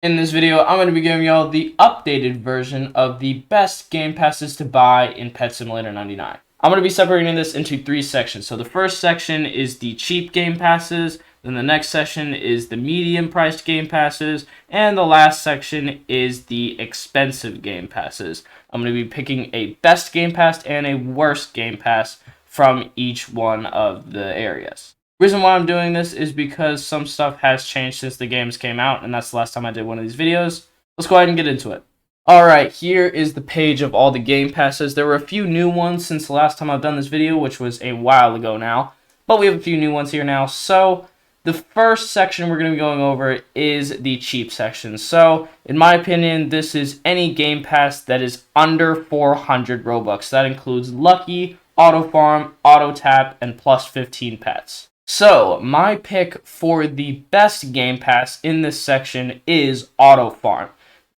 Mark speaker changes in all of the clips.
Speaker 1: In this video, I'm going to be giving y'all the updated version of the best game passes to buy in Pet Simulator 99. I'm going to be separating this into three sections. So the first section is the cheap game passes, then the next section is the medium priced game passes, and the last section is the expensive game passes. I'm going to be picking a best game pass and a worst game pass from each one of the areas. Reason why I'm doing this is because some stuff has changed since the games came out, and that's the last time I did one of these videos. Let's go ahead and get into it. Alright, here is the page of all the game passes. There were a few new ones since the last time I've done this video, which was a while ago now, but we have a few new ones here now. So the first section we're going to be going over is the cheap section. So in my opinion, this is any game pass that is under 400 Robux. That includes Lucky, Auto Farm, Auto Tap, and plus 15 pets. So, my pick for the best game pass in this section is Auto Farm.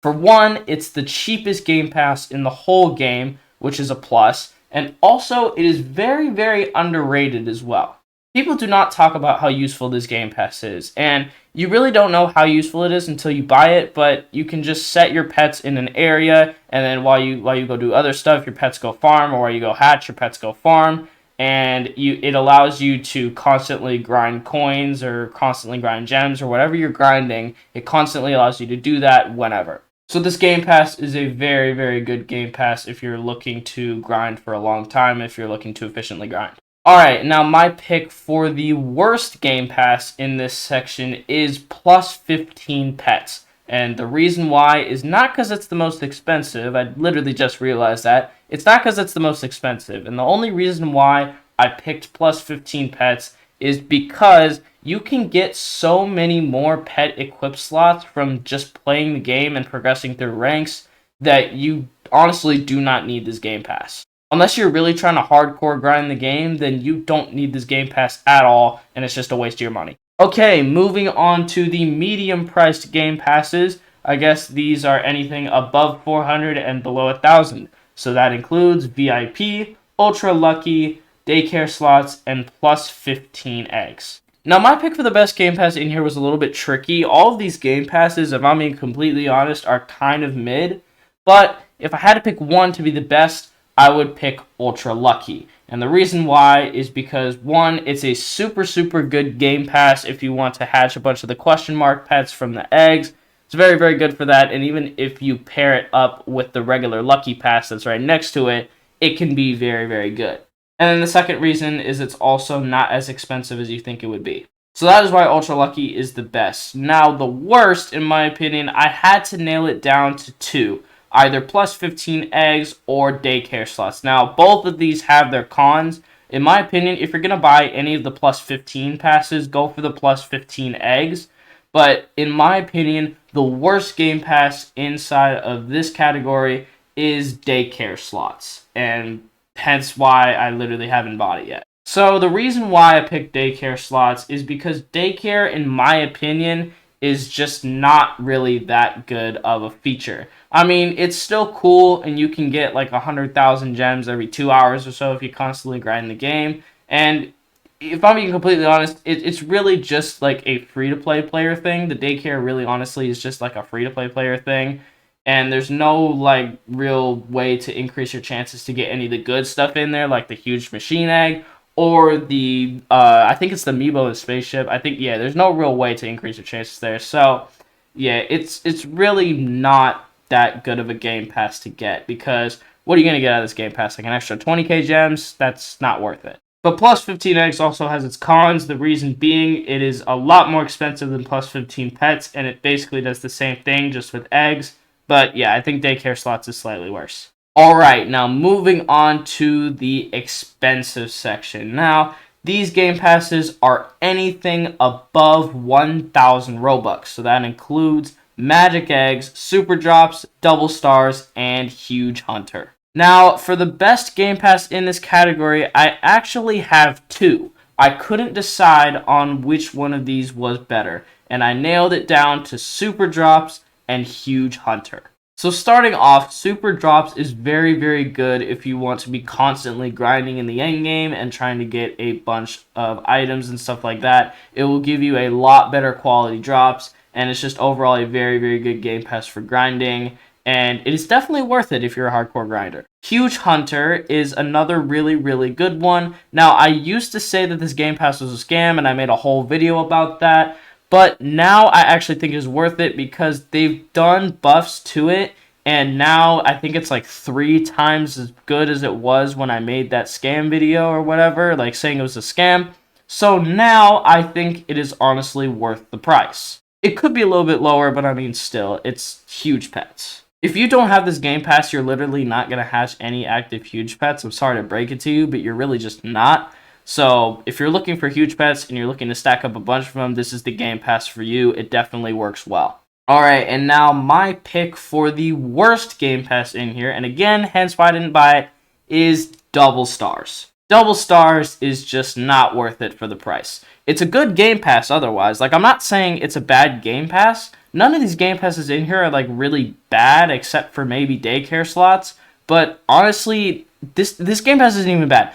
Speaker 1: For one, it's the cheapest game pass in the whole game, which is a plus, and also it is very, very underrated as well. People do not talk about how useful this game pass is, and you really don't know how useful it is until you buy it, but you can just set your pets in an area, and then while you go do other stuff, your pets go farm, or while you go hatch, your pets go farm. And it allows you to constantly grind coins or constantly grind gems or whatever you're grinding. It constantly allows you to do that whenever. So this game pass is a very, very good game pass if you're looking to grind for a long time, if you're looking to efficiently grind. Alright, now my pick for the worst game pass in this section is plus 15 pets. And the reason why is not because it's the most expensive. I literally just realized that. It's not because it's the most expensive. And the only reason why I picked plus 15 pets is because you can get so many more pet equip slots from just playing the game and progressing through ranks that you honestly do not need this game pass. Unless you're really trying to hardcore grind the game, then you don't need this game pass at all, and it's just a waste of your money. Okay, moving on to the medium-priced game passes. I guess these are anything above 400 and below 1,000. So that includes VIP, Ultra Lucky, Daycare Slots, and plus 15 eggs. Now, my pick for the best game pass in here was a little bit tricky. All of these game passes, if I'm being completely honest, are kind of mid. But if I had to pick one to be the best, I would pick Ultra Lucky. And the reason why is because, one, it's a super, super good game pass if you want to hatch a bunch of the question mark pets from the eggs. It's very, very good for that. And even if you pair it up with the regular Lucky Pass that's right next to it, it can be very, very good. And then the second reason is it's also not as expensive as you think it would be. So that is why Ultra Lucky is the best. Now, the worst, in my opinion, I had to nail it down to two. Either plus 15 eggs or daycare slots. Now, both of these have their cons. In my opinion, if you're going to buy any of the plus 15 passes, go for the plus 15 eggs. But in my opinion, the worst game pass inside of this category is daycare slots. And hence why I literally haven't bought it yet. So the reason why I picked daycare slots is because daycare, in my opinion, is just not really that good of a feature. I mean, it's still cool, and you can get like 100,000 gems every 2 hours or so if you constantly grind the game. And if I'm being completely honest, it's really just like a free-to-play player thing. The daycare really honestly is just like a free-to-play player thing. And there's no like real way to increase your chances to get any of the good stuff in there, like the huge machine egg or the I think it's the Amiibo and spaceship. I think, yeah, there's no real way to increase your chances there. So yeah, it's really not that good of a game pass to get, because what are you going to get out of this game pass? Like an extra 20k gems? That's not worth it. But plus 15 eggs also has its cons. The reason being, it is a lot more expensive than plus 15 pets, and it basically does the same thing just with eggs. But yeah, I think daycare slots is slightly worse. Alright, now moving on to the expensive section. Now, these game passes are anything above 1,000 Robux. So that includes Magic Eggs, Super Drops, Double Stars, and Huge Hunter. Now, for the best game pass in this category, I actually have two. I couldn't decide on which one of these was better, and I nailed it down to Super Drops and Huge Hunter. So starting off, Super Drops is very, very good if you want to be constantly grinding in the end game and trying to get a bunch of items and stuff like that. It will give you a lot better quality drops, and it's just overall a very, very good Game Pass for grinding, and it is definitely worth it if you're a hardcore grinder. Huge Hunter is another really, really good one. Now, I used to say that this Game Pass was a scam, and I made a whole video about that, but now I actually think it's worth it because they've done buffs to it, and now I think it's like 3 times as good as it was when I made that scam video or whatever, like saying it was a scam. So now I think it is honestly worth the price. It could be a little bit lower, but I mean still, it's huge pets. If you don't have this Game Pass, you're literally not going to hatch any active huge pets. I'm sorry to break it to you, but you're really just not. So if you're looking for huge pets and you're looking to stack up a bunch of them, this is the Game Pass for you. It definitely works well. Alright, and now my pick for the worst Game Pass in here, and again, hence why I didn't buy it, is Double Stars. Double Stars is just not worth it for the price. It's a good Game Pass otherwise. Like, I'm not saying it's a bad Game Pass. None of these Game Passes in here are, like, really bad, except for maybe daycare slots. But, honestly, this Game Pass isn't even bad.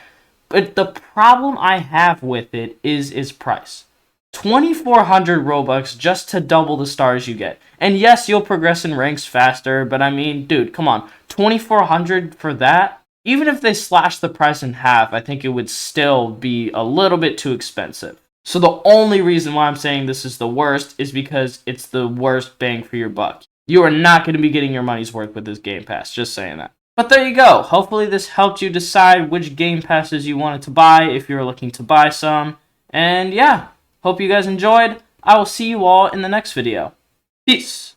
Speaker 1: But the problem I have with it is its price. 2,400 Robux just to double the stars you get. And yes, you'll progress in ranks faster, but I mean, dude, come on. 2,400 for that? Even if they slash the price in half, I think it would still be a little bit too expensive. So the only reason why I'm saying this is the worst is because it's the worst bang for your buck. You are not going to be getting your money's worth with this Game Pass, just saying that. But there you go. Hopefully this helped you decide which Game Passes you wanted to buy if you're looking to buy some. And yeah. Hope you guys enjoyed. I will see you all in the next video. Peace.